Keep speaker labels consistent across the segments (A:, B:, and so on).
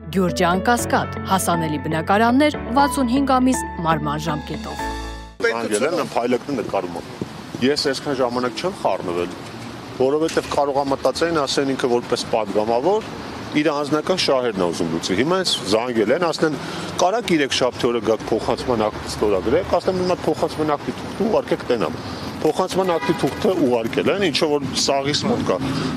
A: Գյուրջան Կասկադ, հասանելի բնակարաններ 65 ամիս մարման ժամկետով։
B: Անգելեն փայլակն նկարում եմ։ Ես այսքան ժամանակ չեմ խառնվել, որովհետև կարող եմ մտածել ասեն ինքը որպես падգամավոր իր անձնական շահերն է ուզում լուծի։ Հիմա այս զանգել են, ասեն կարա 3 շաբթի օրը գաք փոխանցման ակտ ստորագրեք, ասեմ հիմա փոխանցման ակտի թուղթը ուղարկեք տենամ։ Փոխանցման ակտի թուղթը ուղարկել են, ինչը որ սաղից մոտ կա։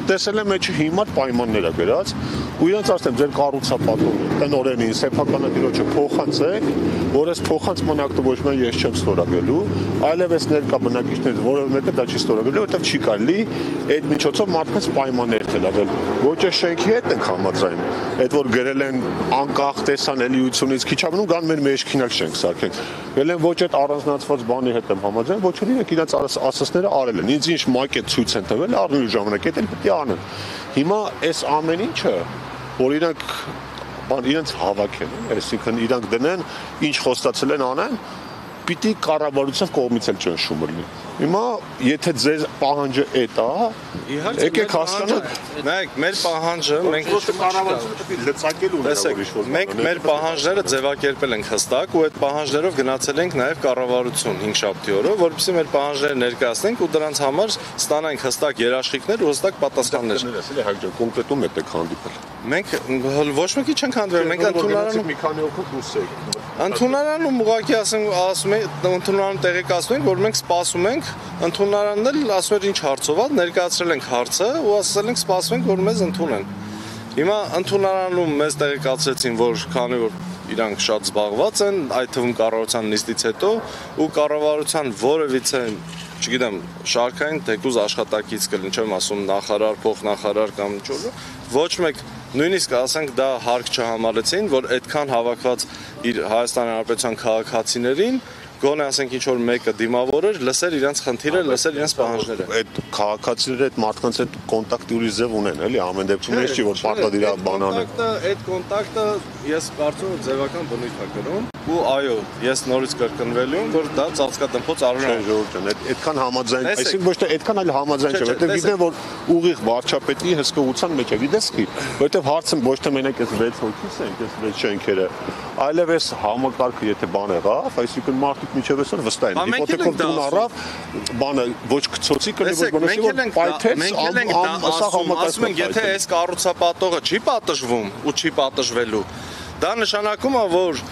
B: Տեսել եմ մեջը հիմար պայմաններ է գրած, ու իրենց ասեմ ձեր կառուցապատողը, տնօրենին, սեփականատիրոջը փոխանցեք, որ այս փոխանցման ակտը ոչ միայն ես չեմ ստորագրելու, այլև այս ներկա բնակիչներից որևէ մեկը դա չի ստորագրելու, որովհետև չի կարելի այդ միջոցով մարդկանց պայմաններ թելավել։ Ոչ է շենքի հետ ենք համաձայն, այդ որ գրել են անկախ տեսանելիությունից քիչ ամնում գան մեր մեջքինակ շենք սարքենք։ Գրել են ոչ այդ առանձնացված բանի հետ եմ համաձայն, ոչ էլ իրենք իրաց ասածները արել են։ Ինձ ինչ մակետ ցույց են տվել, առնելու ժամանակ էլ պետք է անեն։ Հիմա այս ամեն ինչը, որ իրենց հավաքեն, այսինքն իրանք դնեն, ինչ խոստացել են անեն, պիտի կառավարության կողմից էլ ճնշում լինի։ Հիմա եթե ձեր պահանջը էդ է, եկեք հասկանանք,
C: մեր պահանջը մենք մենք մեր պահանջները ձևակերպել ենք հստակ ու այդ պահանջներով գնացել ենք նաև կառավարություն 5 շաբթի օրը, որովհետեւ մեր պահանջները ներկայացնենք ու դրանց համար ստանանք հստակ երաշխիքներ ու հստակ պատասխաններ։
B: Կոնկրետում եք հանդիպել։
C: Մենք ոչ մեկի չենք հանդիպել, մենք ընդունարանում
B: մի քանի օգուտ դուրս եք։
C: Ընդունարանում ուղղակի ասում ենք ընդունարանում տեղեկացնում ենք, որ մենք սպասում ենք, ընդունարանն էլ ասում էր ինչ հարցով է, ներկայացրել ենք հարցը ու ասել ենք սպասում ենք, որ մեզ ընդունեն։ Հիմա ընդունարանում մեզ տեղեկացրեցին, որ քանի որ իրանք շատ զբաղված են, այդ թվում կառավարության նիստից հետո ու կառավարության որևիցե չգիտեմ, շարքային թեկուզ աշխատակից կլինի, չեմ ասում նախարար, փոխնախարար կամ ինչ-որ, ոչ մեկ նույնիսկ ասենք դա հարկ չհամարեցին, որ այդքան հավաքված իր Հայաստանի Հանրապետության քաղաքացիներին գոնե ասենք ինչ որ մեկը դիմավորեր, լսեր իրենց խնդիրը, լսեր իրենց պահանջները։
B: Այդ քաղաքացիները այդ մարդկանց հետ կոնտակտի ուրիշ ձև ունեն, էլի, ամեն դեպքում ես չի որ պարտադիր է բան անեն։
C: Այդ կոնտակտը ես կարծում եմ ձևական բնույթ է կրում ու այո, ես նորից կրկնվելու եմ, որ դա ծածկադմփոց արժան է։
B: Ժողովուրդն այդքան համաձայն, այսինքն ոչ թե այդքան այլ համաձայն չէ, որտեղ գիտեն որ ուղիղ վարչապետի հսկողության մեջ է, գիտես քի, որտեղ հարցը ոչ թե մենակ այս 6 հոգիս են, այս 6 շենքերը, այլև այս համակարգը եթե բան եղավ, այսինքն մարդիկ միջև այսօր վստահ են, հիպոթեկով տուն առավ, բանը ոչ գցոցի կլինի, ոչ բանասի որ պայթեց,
C: ասում են, եթե այս կառուցապատողը չի պատժվում ու չի պատժվելու, դա նշանակում է, որ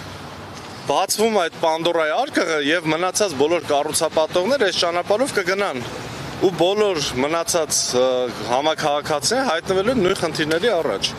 C: բացվում այդ Պանդորայի արկղը եւ մնացած բոլոր կառուցապատողները այս ճանապարհով կգնան ու բոլոր մնացած համակարգացիները հայտնվելու են նույն խնդիրների առաջ։